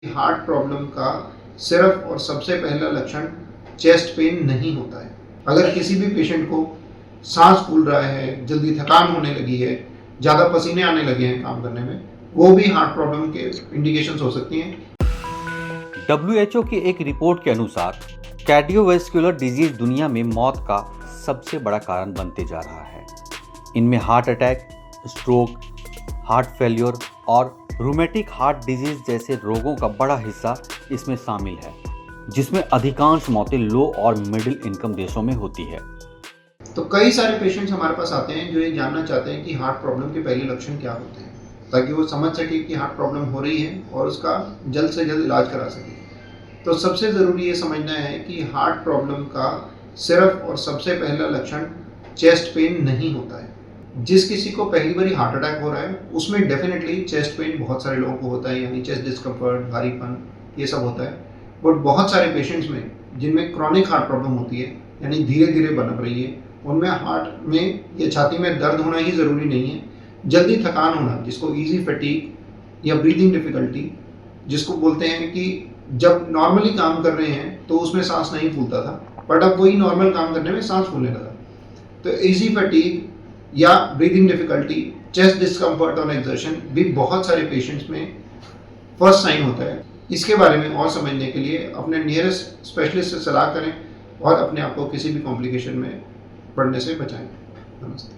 Heart problem का सिर्फ और सबसे पहला लक्षण चेस्ट पेन नहीं होता है। अगर किसी भी पेशेंट को सांस फूल रहा है, जल्दी थकान होने लगी है, ज़्यादा पसीने आने लगे हैं काम करने में, वो भी हार्ट प्रॉब्लम के इंडिकेशंस हो सकती हैं। WHO की एक रिपोर्ट के अनुसार कार्डियोवैस्कुलर डिजीज दुनिया में मौत का सबसे बड़ा कारण बनते जा रहा है। इनमें heart attack, stroke, heart failure और रूमेटिक हार्ट डिजीज जैसे रोगों का बड़ा हिस्सा इसमें शामिल है, जिसमें अधिकांश मौतें लो और मिडिल इनकम देशों में होती है। तो कई सारे पेशेंट्स हमारे पास आते हैं जो ये जानना चाहते हैं कि हार्ट प्रॉब्लम के पहले लक्षण क्या होते हैं, ताकि वो समझ सके कि हार्ट प्रॉब्लम हो रही है और उसका जल्द से जल्द इलाज करा सके। तो सबसे ज़रूरी ये समझना है कि हार्ट प्रॉब्लम का सिर्फ और सबसे पहला लक्षण चेस्ट पेन नहीं होता है। जिस किसी को पहली बार हार्ट अटैक हो रहा है उसमें डेफिनेटली चेस्ट पेन बहुत सारे लोगों को होता है, यानी चेस्ट डिस्कम्फर्ट, भारीपन, ये सब होता है। बट बहुत सारे पेशेंट्स में जिनमें क्रॉनिक हार्ट प्रॉब्लम होती है, यानी धीरे धीरे बन रही है, उनमें हार्ट में या छाती में दर्द होना ही ज़रूरी नहीं है, जल्दी थकान होना, जिसको ईजी फटीग या ब्रीदिंग डिफ़िकल्टी जिसको बोलते हैं कि जब नॉर्मली काम कर रहे हैं तो उसमें सांस नहीं फूलता था, बट अब वही नॉर्मल काम करने में सांस फूलने लगा। तो ईजी फटीग या breathing difficulty, chest discomfort on exertion भी बहुत सारे पेशेंट्स में फर्स्ट साइन होता है। इसके बारे में और समझने के लिए अपने नियरेस्ट स्पेशलिस्ट से सलाह करें और अपने आप को किसी भी कॉम्प्लिकेशन में पड़ने से बचाएं। नमस्ते।